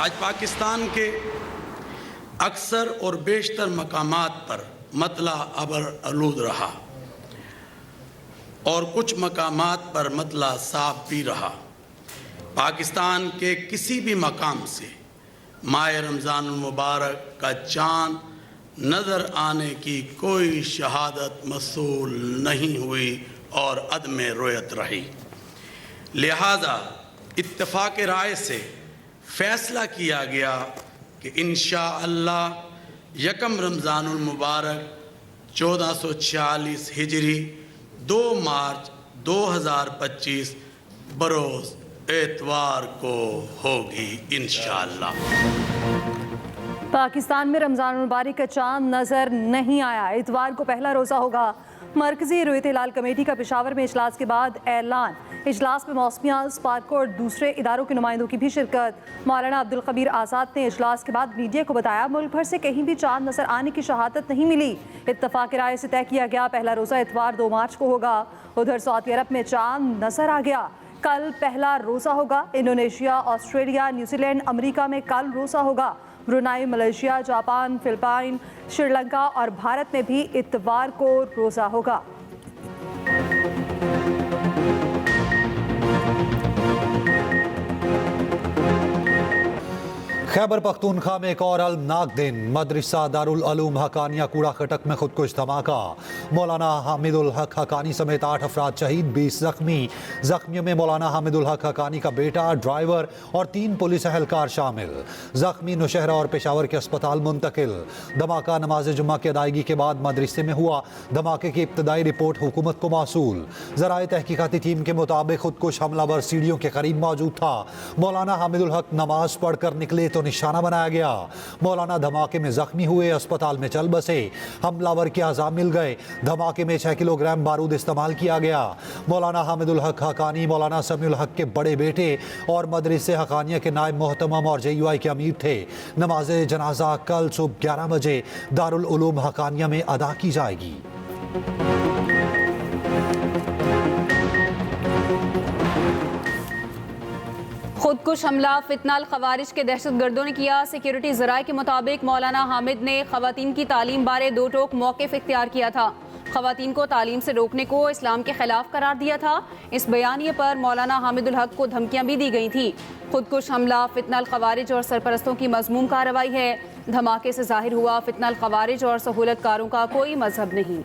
आज पाकिस्तान के अक्सर और बेशतर मकामात पर मतला अबर आलूद रहा और कुछ मकामात पर मतला साफ भी रहा। पाकिस्तान के किसी भी मकाम से माह रमज़ान मुबारक का चाँद नज़र आने की कोई शहादत मसूल नहीं हुई और अदम रोयत रही। लिहाजा इत्तफ़ाक़ राय से फ़ैसला किया गया कि इंशाअल्लाह यकम रमज़ानुल मुबारक 1446 हिजरी 2 मार्च 2025 बरोज़ एतवार को होगी इंशाअल्लाह। पाकिस्तान में रमज़ान मुबारक का चांद नज़र नहीं आया। इतवार को पहला रोज़ा होगा। मरकज़ी रुयत हिलाल कमेटी का पेशावर में इजलास के बाद ऐलान। इजलास में मौसमियात, स्पार्को और दूसरे इदारों के नुमाइंदों की भी शिरकत। मौलाना अब्दुल कबीर आज़ाद ने इजलास के बाद मीडिया को बताया, मुल्क भर से कहीं भी चांद नजर आने की शहादत नहीं मिली। इत्तफाक राय से तय किया गया पहला रोज़ा इतवार 2 मार्च को होगा। उधर सऊदी अरब में चांद नजर आ गया। कल पहला रोज़ा होगा। इंडोनेशिया, ऑस्ट्रेलिया, न्यूजीलैंड, अमेरिका में कल रोज़ा होगा। Brunei, Malaysia, Japan, Philippine, Sri Lanka और भारत में भी इतवार को रोज़ा होगा। खैबर पख्तूनख्वा में एक और अलमनाक दिन। मदरसा दारुल उलूम हकानिया कूड़ा खटक में खुदकुश धमाका। मौलाना हामिदुल हक हकानी समेत 8 अफराद शहीद, 20 जख्मी। जख्मियों में मौलाना हामिदुल हक हकानी का बेटा, ड्राइवर और 3 पुलिस एहलकार शामिल। जख्मी नौशहरा और पेशावर के अस्पताल मुंतकिल। धमाका नमाज जुम्मा की अदायगी के बाद मदरसे में हुआ। धमाके की इब्तदाई रिपोर्ट हुकूमत को मौसूल। ज़राए तहकीकाती टीम के मुताबिक खुदकुश हमलावर सीढ़ियों के करीब मौजूद था। मौलाना हामिदुल हक नमाज पढ़कर निकले तो निशाना बनाया गया। मौलाना धमाके में जख्मी हुए, अस्पताल में चल बसे। हमलावर के आज़ाम मिल गए। धमाके में 6 किलोग्राम बारूद इस्तेमाल किया गया। मौलाना हामिदुल हक हकानी मौलाना समीउल हक के बड़े बेटे और मदरसे हकानिया के नायब मोहतमम और JUI के अमीर थे। नमाज जनाजा कल सुबह 11 बजे दारुल उलूम हकानिया में अदा की जाएगी। खुदकुश हमला फितनाल खवारिज के दहशतगर्दों ने किया। सिक्योरिटी ज़राए के मुताबिक मौलाना हामिद ने ख़वातीन की तालीम बारे 2 टोक मौक़िफ़ इख्तियार किया था। ख़वातीन को तालीम से रोकने को इस्लाम के खिलाफ करार दिया था। इस बयानिए पर मौलाना हामिदुल हक को धमकियाँ भी दी गई थी। खुदकुश हमला फितनाल खवारिज और सरपरस्तों की मज़मूम कार्रवाई है। धमाके से जाहिर हुआ फितनाल खवारिज और सहूलतकारों का कोई मजहब नहीं।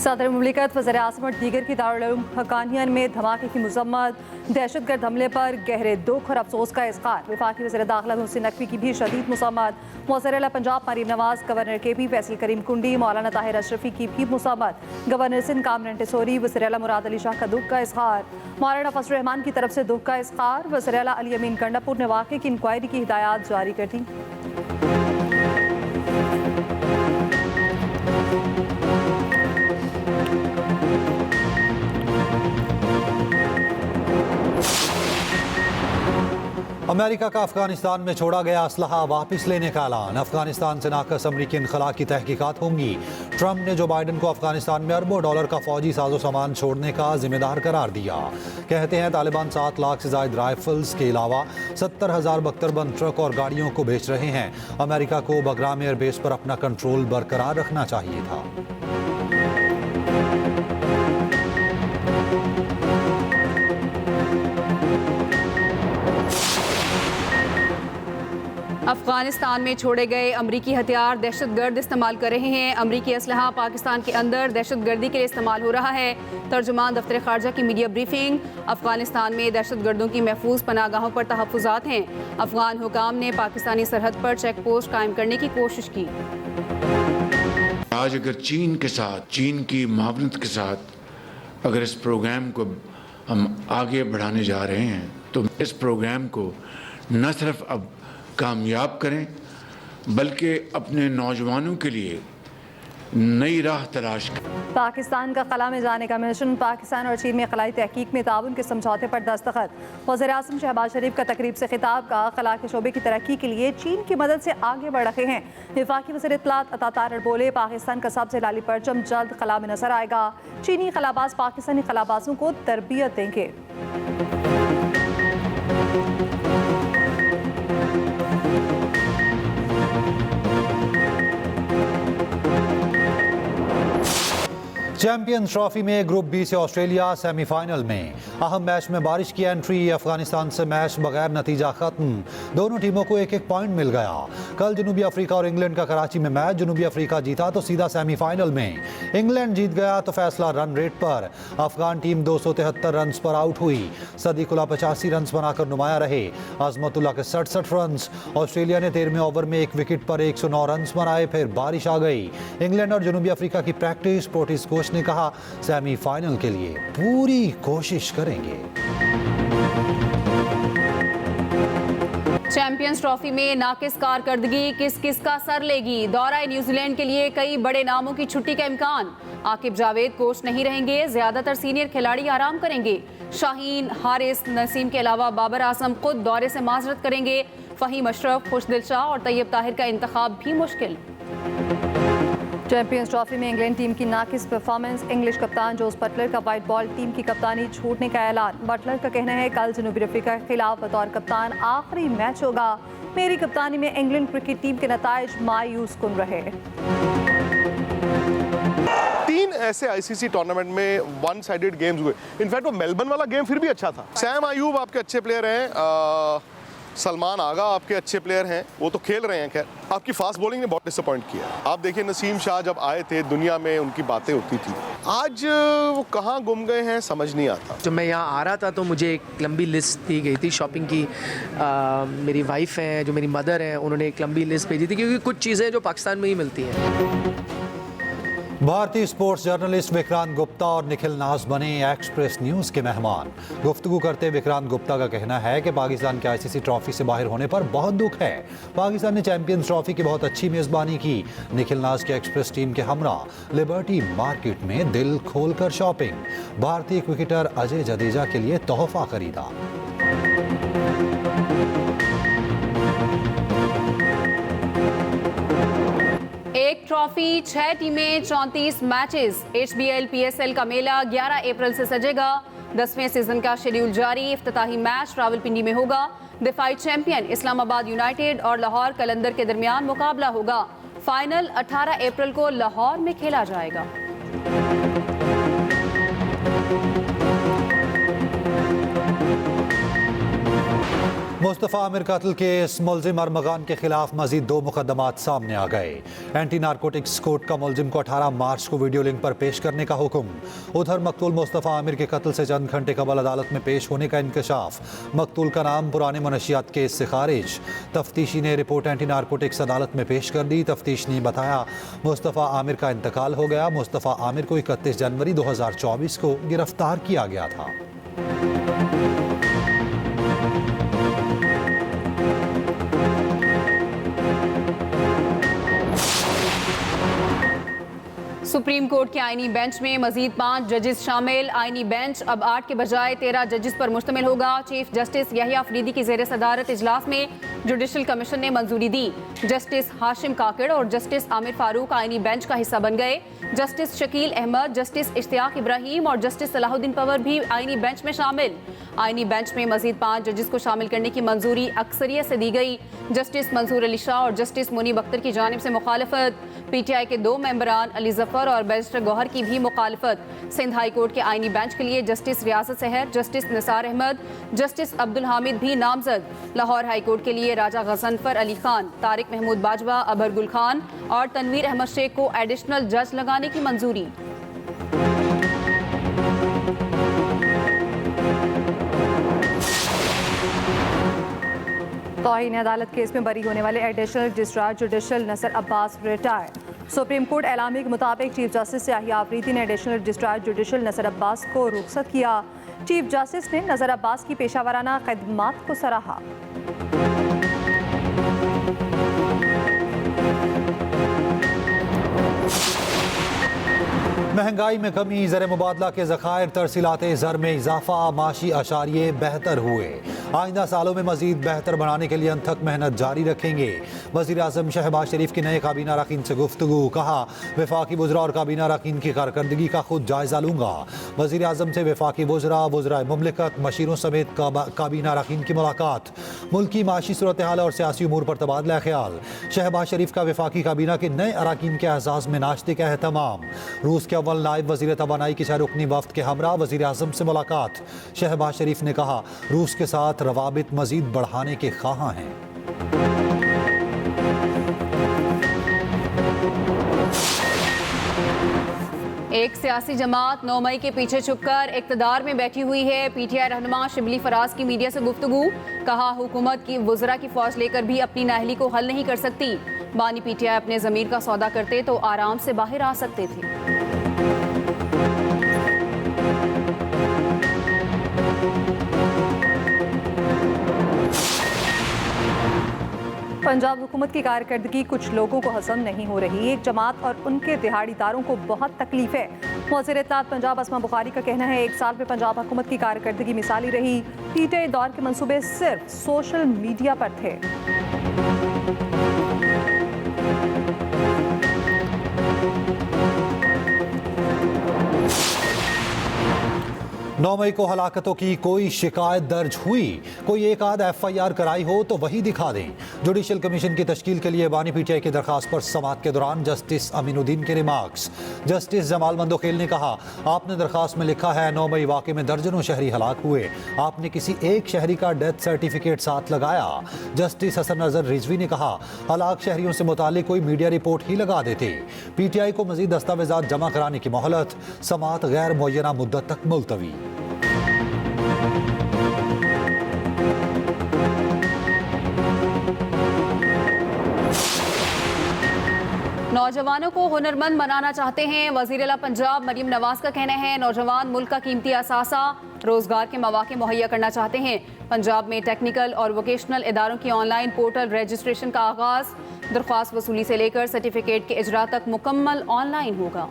सदर मुमलिकत, वज़ीर आज़म और दीगर की दारुल उलूम हकानिया में धमाके की मज़म्मत। दहशतगर्द हमले पर गहरे दुख और अफसोस का इज़हार। वफाकी वज़ीर दाखिला मोहसिन नकवी की भी शदीद मज़म्मत। वज़ीर आला पंजाब मरीम नवाज, गवर्नर KP फैसल करीम कुंडी, मौलाना ताहिर अशरफी की भी मज़म्मत। गवर्नर सिंध कामरान टेसोरी, वज़ीर आला मुराद अली शाह का दुख का इज़हार। मौलाना फजल रहमान की तरफ से दुख का इज़हार। वज़ीर आला अली अमीन गंडापुर ने वाक़े की इंक्वायरी की हिदायत जारी कर दी। अमेरिका का अफगानिस्तान में छोड़ा गया असलहा वापस लेने का ऐलान। अफगानिस्तान से नाकस अमरीकी इनखला की तहकीकात होंगी। ट्रंप ने जो बाइडन को अफगानिस्तान में अरबों डॉलर का फौजी साजो सामान छोड़ने का जिम्मेदार करार दिया। कहते हैं तालिबान 7 लाख से ज्यादा राइफल्स के अलावा 70,000 बख्तरबंद ट्रक और गाड़ियों को बेच रहे हैं। अमेरिका को बगराम एयरबेस पर अपना कंट्रोल बरकरार रखना चाहिए था। अफगानिस्तान में छोड़े गए अमरीकी हथियार दहशतगर्द इस्तेमाल कर रहे हैं। अमरीकी असलहा पाकिस्तान के अंदर दहशतगर्दी के लिए इस्तेमाल हो रहा है। तर्जुमान दफ्तर खारजा की मीडिया ब्रीफिंग। अफगानिस्तान में दहशतगर्दों की महफूज पनागाहों पर तहफ़्फ़ुज़ात हैं। अफगान हुकाम ने पाकिस्तानी सरहद पर चेक पोस्ट कायम करने की कोशिश की। आज अगर चीन के साथ, चीन की मुआवनत के साथ अगर इस प्रोग्राम को हम आगे बढ़ाने जा रहे हैं तो इस प्रोग्राम को न सिर्फ अब कामयाब करें बल्कि अपने नौजवानों के लिए नई राह तलाश कर। पाकिस्तान का खला में जाने का मिशन, पाकिस्तान और चीन में खलाई तहकीक में ताउन के समझौते पर दस्तखत। वज़ीर-ए-आज़म शहबाज शरीफ का तकरीब से खिताब का खला के शोबे की तरक्की के लिए चीन की मदद से आगे बढ़ रहे हैं। वफाकी वज़ीर इत्तलात अता तारड़ बोले, पाकिस्तान का सबसे लाली परचम जल्द खला में नजर आएगा। चीनी खलाबाज पाकिस्तानी खलाबाजों को तरबियत देंगे। चैंपियंस ट्रॉफी में ग्रुप बी से ऑस्ट्रेलिया सेमीफाइनल में। अहम मैच में बारिश की एंट्री, अफगानिस्तान से मैच बगैर नतीजा खत्म। दोनों टीमों को एक एक पॉइंट मिल गया। कल जनूबी अफ्रीका और इंग्लैंड का कराची में मैच, जनूबी अफ्रीका जीता तो सीधा सेमीफाइनल में। इंग्लैंड जीत गया तो फैसला रन रेट पर। अफगान टीम 273 रन पर आउट हुई। सदीकुल्ला 85 रन बनाकर नुमाया रहे, अजमतुल्ला के 67 रन। ऑस्ट्रेलिया ने 13वें ओवर में एक विकेट पर 109 रन बनाए, फिर बारिश आ गई। इंग्लैंड और जनूबी अफ्रीका की प्रैक्टिस, पोर्टिस कोच ने कहा सेमीफाइनल के लिए पूरी कोशिश करेंगे। चैंपियंस ट्रॉफी में नाकिस कारकर्दगी किस किस का सर लेगी। दौरा न्यूजीलैंड के लिए कई बड़े नामों की छुट्टी का इम्कान। आकिब जावेद कोच नहीं रहेंगे, ज्यादातर सीनियर खिलाड़ी आराम करेंगे। शाहीन, हारिस, नसीम के अलावा बाबर आजम खुद दौरे से माजरत करेंगे। फहीम अशरफ, खुशदिल शाह और तैयब ताहिर का इंतखाब भी मुश्किल। चैंपियंस ट्रॉफी में इंग्लैंड टीम की नाकिस परफॉर्मेंस, इंग्लिश कप्तान जोस बटलर का वाइट बॉल टीम की कप्तानी छूटने का ऐलान। बटलर का कहना है, कल जनूबी अफ्रीका के खिलाफ बतौर कप्तान आखिरी मैच होगा। मेरी कप्तानी में इंग्लैंड क्रिकेट टीम के नताइज मायूस कुन रहे। 3 ऐसे आईसीसी टूर्नामेंट में वन साइडेड गेम्स हुए। इनफैक्ट वो मेलबर्न वाला गेम फिर भी अच्छा था। सैम अयूब आपके अच्छे प्लेयर हैं, सलमान आगा आपके अच्छे प्लेयर हैं, वो तो खेल रहे हैं। खैर, आपकी फास्ट बॉलिंग ने बहुत डिसअपॉइंट किया। आप देखिए नसीम शाह जब आए थे, दुनिया में उनकी बातें होती थी। आज वो कहाँ गुम गए हैं समझ नहीं आता। जब मैं यहाँ आ रहा था तो मुझे एक लंबी लिस्ट दी गई थी शॉपिंग की। मेरी वाइफ है, जो मेरी मदर है, उन्होंने एक लंबी लिस्ट भेजी थी, क्योंकि कुछ चीज़ें जो पाकिस्तान में ही मिलती हैं। भारतीय स्पोर्ट्स जर्नलिस्ट विक्रांत गुप्ता और निखिल नाज बने एक्सप्रेस न्यूज़ के मेहमान। गुफ्तगू करते विक्रांत गुप्ता का कहना है कि पाकिस्तान के आईसीसी ट्रॉफी से बाहर होने पर बहुत दुख है। पाकिस्तान ने चैंपियंस ट्रॉफी की बहुत अच्छी मेज़बानी की। निखिल नाज के एक्सप्रेस टीम के हमरा लिबर्टी मार्केट में दिल खोलकर शॉपिंग। भारतीय क्रिकेटर अजय जडेजा के लिए तोहफा खरीदा। एक ट्रॉफी, 6 टीमें, 34 मैचेस। HBL PSL का मेला 11 अप्रैल से सजेगा। 10वें सीजन का शेड्यूल जारी। इफ्तिताही मैच रावलपिंडी में होगा। दिफाई चैंपियन इस्लामाबाद यूनाइटेड और लाहौर कलंदर के दरमियान मुकाबला होगा। फाइनल 18 अप्रैल को लाहौर में खेला जाएगा। मुस्तफ़ा आमिर कत्ल के इस मुलजिम अरमगान के खिलाफ मजीद 2 मुकदमात सामने आ गए। एंटी नारकोटिक्स कोर्ट का मुलजिम को 18 मार्च को वीडियो लिंक पर पेश करने का हुक्म। उधर मकतूल मुस्तफ़ा आमिर के कत्ल से चंद घंटे कबल अदालत में पेश होने का इंकशाफ। मकतूल का नाम पुराने मनशियात केस से खारिज। तफ्तीशी ने रिपोर्ट एंटी नारकोटिक्स अदालत में पेश कर दी। तफ्तीश ने बताया मुस्तफ़ा आमिर का इंतकाल हो गया। मुस्तफ़ा आमिर को 31 जनवरी 2024 को गिरफ्तार किया गया था। सुप्रीम कोर्ट के आईनी बेंच में मजीद 5 जजेस शामिल। आईनी बेंच अब 8 के बजाय 13 जजेस पर मुश्तमिल होगा। चीफ जस्टिस यहिया अफरीदी की ज़ेर सदारत इजलास में जुडिशल कमीशन ने मंजूरी दी। जस्टिस हाशिम काकड़ और जस्टिस आमिर फारूक आईनी बेंच का हिस्सा बन गए। जस्टिस शकील अहमद, जस्टिस इश्तियाक इब्राहिम और जस्टिस सलाहुद्दीन पवर भी आईनी बेंच में शामिल। आईनी बेंच में मजीद 5 जजेस को शामिल करने की मंजूरी अक्सरियत से दी गई। जस्टिस मंसूर अली शाह और जस्टिस मुनीब अख्तर की जानिब से मुखालफत। PTI के 2 मेंबरान अली जफर और बैरिस्टर गौहर की भी मुखालफत। सिंध हाई कोर्ट के आईनी बेंच के लिए जस्टिस रियासत सहर, जस्टिस निसार अहमद, जस्टिस अब्दुल हामिद भी नामजद। लाहौर हाई कोर्ट के लिए राजा गजनफर अली खान, तारिक महमूद बाजवा, अबर गुल खान और तनवीर अहमद शेख को एडिशनल जज लगाने की मंजूरी। तौहीन अदालत केस में बरी होने वाले additional registrar judicial Nasar Abbas retire. Supreme court एलामी के मुताबिक चीफ जस्टिस याहिया अफरीदी ने additional registrar judicial Nasar Abbas को रुखसत किया। चीफ जस्टिस ने नसर अब्बास की पेशावराना खिदमात को सराहा। महंगाई में कमी, ज़र मुबादला के ज़खायर, तरसीलात ज़र में इजाफा, माशी अशारिये बेहतर हुए। आइंदा सालों में मजीद बेहतर बनाने के लिए अनथक मेहनत जारी रखेंगे। वज़ीर आज़म शहबाज शरीफ की नए काबीना अरकान से गुफ्तगू, कहा वफाकी वज़रा और काबीना अरकान की कारकर्दगी का खुद जायज़ा लूँगा। वज़ीर आज़म से वफाकी वज़रा, वज़राए मुमलिकत, मशीरों समेत काबीना अरकान की मुलाकात। मुल्की माशी सूरत हाल और सियासी उमूर पर तबादला ख्याल। शहबाज शरीफ का वफाकी काबीना के नए अरकान के एजाज़ में नाश्ते का एहतमाम। रूस के अव्वल नायब वज़ीर तवानाई की शाहरुखनी वफ्द के हमरा वज़ीर आज़म से मुलाकात। शहबाज शरीफ ने कहा रूस के साथ रवाबित मजीद बढ़ाने के ख्वाहां हैं। एक सियासी जमात 9 मई के पीछे छुपकर इक़्तिदार में बैठी हुई है। पीटीआई रहनुमा शिबली फराज की मीडिया से गुफ्तगू, कहा हुकूमत की वज़रा की फौज लेकर भी अपनी नाअहली को हल नहीं कर सकती। बानी पीटीआई अपने ज़मीर का सौदा करते तो आराम से बाहर आ सकते थे। पंजाब हुकूमत की कारकर्दगी कुछ लोगों को हजम नहीं हो रही। एक जमात और उनके दिहाड़ीदारों को बहुत तकलीफ है। वज़ीर इत्तलात पंजाब असमा बुखारी का कहना है 1 साल में पंजाब हुकूमत की कारकर्दगी मिसाली रही। पीटीआई दौर के मंसूबे सिर्फ सोशल मीडिया पर थे। 9 मई को हलाकतों की कोई शिकायत दर्ज हुई, कोई एक आध FIR कराई हो तो वही दिखा दें। जुडिशल कमीशन की तश्कील के लिए बानी पीटीआई की दरखास्त पर समाअत के दौरान जस्टिस अमीनुद्दीन के रिमार्क्स। जस्टिस जमाल मंदोखेल ने कहा आपने दरखास्त में लिखा है 9 मई वाक़े में दर्जनों शहरी हलाक हुए, आपने किसी एक शहरी का डेथ सर्टिफिकेट साथ लगाया। जस्टिस हसन नजर रिजवी ने कहा हलाक शहरियों से मुतालिक कोई मीडिया रिपोर्ट ही लगा देते। पीटीआई को मजीद दस्तावेजात जमा कराने की मोहलत, समाअत गैर मुअय्यना मुद्दत तक मुलतवी। नौजवानों को हुनरमंद बनाना चाहते हैं। वज़ीर आला पंजाब मरियम नवाज का कहना है नौजवान मुल्क का कीमती असासा, रोजगार के मौके मुहैया करना चाहते हैं। पंजाब में टेक्निकल और वोकेशनल इदारों की ऑनलाइन पोर्टल रजिस्ट्रेशन का आगाज, दरख्वास्त वसूली से लेकर सर्टिफिकेट के इजरा तक मुकम्मल ऑनलाइन होगा।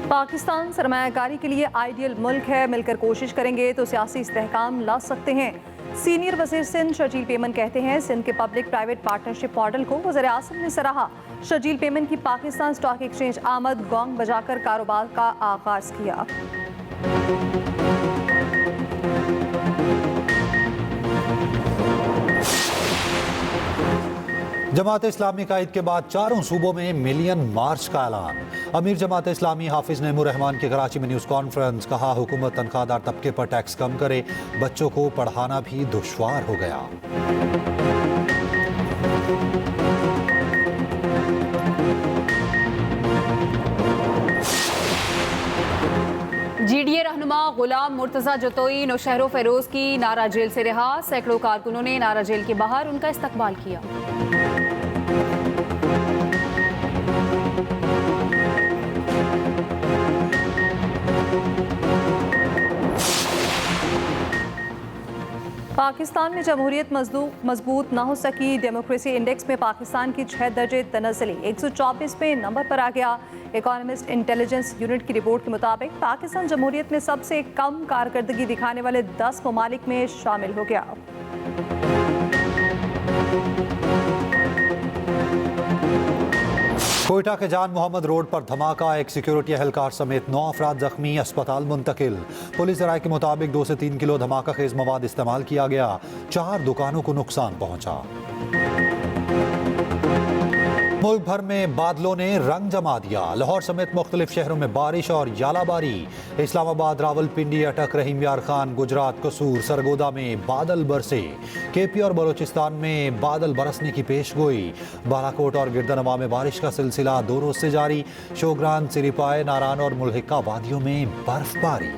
पाकिस्तान सरमायाकारी के लिए आइडियल मुल्क है, मिलकर कोशिश करेंगे तो सियासी इस्तेहकाम ला सकते हैं। सीनियर वज़ीर सिंध शर्जील पेमन कहते हैं सिंध के पब्लिक प्राइवेट पार्टनरशिप मॉडल को वज़ीर आज़म ने सराहा। शर्जील पेमन की पाकिस्तान स्टॉक एक्सचेंज आमद, गोंग बजाकर कारोबार का आगाज किया। जमात इस्लामी का ईद के बाद चारों सूबों में मिलियन मार्च का ऐलान। अमीर जमात इस्लामी हाफिज नईमुर रहमान की कराची में न्यूज़ कॉन्फ्रेंस, कहा हुकूमत तनख्वाहदार तबके पर टैक्स कम करे, बच्चों को पढ़ाना भी दुश्वार हो गया। GDA रहनुमा गुलाम मुर्तज़ा जतोई नौशहरो फेरोज की नारा जेल से रिहा, सैकड़ों कारकुनों ने नारा जेल के बाहर उनका इस्तकबाल किया। पाकिस्तान में जमहूरियत मजबूत ना हो सकी। डेमोक्रेसी इंडेक्स में पाकिस्तान की 6 दर्जे तनज़्ज़ुली 124वें नंबर पर आ गया। इकोनॉमिस्ट इंटेलिजेंस यूनिट की रिपोर्ट के मुताबिक पाकिस्तान जमहूरियत में सबसे कम कारकर्दगी दिखाने वाले 10 ममालिक में शामिल हो गया। कोयटा के जान मोहम्मद रोड पर धमाका, एक सिक्योरिटी एहलकार समेत 9 अफराद जख्मी, अस्पताल मुंतकिल। पुलिस राय के मुताबिक 2 से 3 किलो धमाका खेज मवाद इस्तेमाल किया गया, 4 दुकानों को नुकसान पहुंचा। मुल्क भर में बादलों ने रंग जमा दिया, लाहौर समेत मुख्तलिफ शहरों में बारिश और यालाबारी। इस्लामाबाद, रावलपिंडी, अटक, रहीम यार खान, गुजरात, कसूर, सरगोदा में बादल बरसे। KP और बलोचिस्तान में बादल बरसने की पेशगोई। बालाकोट और गिरदनवा में बारिश का सिलसिला 2 रोज से जारी। शोग्रान, सिरिपाए, नारान और मुल्हिका वादियों में बर्फबारी।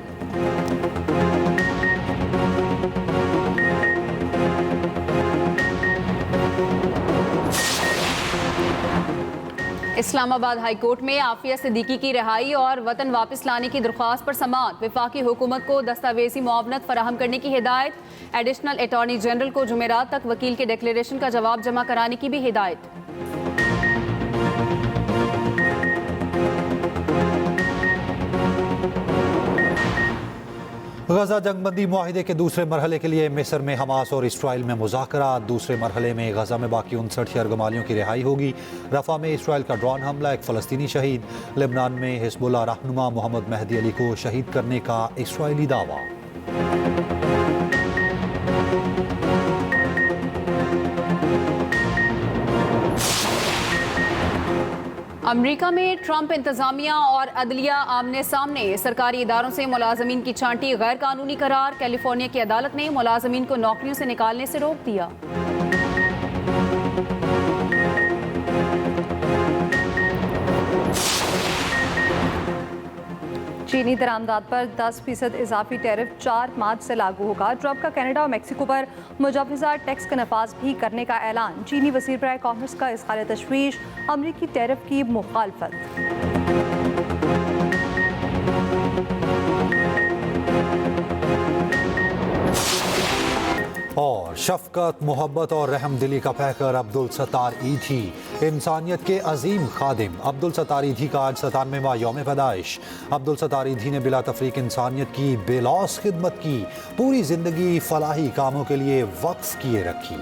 इस्लामाबाद हाई कोर्ट में आफिया सिद्दीकी की रिहाई और वतन वापस लाने की दरख्वास्त पर समाअत। वफाकी हुकूमत को दस्तावेजी मुआवनत फराहम करने की हिदायत। एडिशनल अटॉर्नी जनरल को जुमेरात तक वकील के डिक्लेरेशन का जवाब जमा कराने की भी हिदायत। गजा जंगबंदी मुआहिदे के दूसरे मरहले के लिए मिस्र में हमास और इसराइल में मुज़ाकरात। दूसरे मरहले में गजा में बाकी 59 यरगमालियों की रिहाई होगी। रफा में इसराइल का ड्रोन हमला, एक फ़लस्तीनी शहीद। लेबनान में हिज़्बुल्लाह रहनुमा मोहम्मद मेहदी अली को शहीद करने का इसराइली दावा। अमेरिका में ट्रंप इंतजामिया और अदलिया आमने सामने। सरकारी इदारों से मुलाजमीन की छांटी गैर कानूनी करार। कैलिफोर्निया की अदालत ने मुलाजमीन को नौकरियों से निकालने से रोक दिया। चीनी दरामदात पर 10% इजाफी टैरिफ 4 मार्च से लागू होगा। ट्रंप का कनाडा और मेक्सिको पर मुजवजा टैक्स का नफाज भी करने का ऐलान। चीनी वज़ीर बराए कॉमर्स का इज़हार तशवीश, अमरीकी टैरिफ की मुखालफत। और शफकत, मोहब्बत और रहमदिली का पैकर अब्दुल सत्तार ईधी, इंसानियत के अजीम खादिम। अब्दुल सत्तार ईधी का आज 97वां यौम पैदाइश। अब्दुल सत्तार ईधी ने बिला तफरीक इंसानियत की बेलौस खिदमत की, पूरी जिंदगी फलाही कामों के लिए वक्फ किए रखी।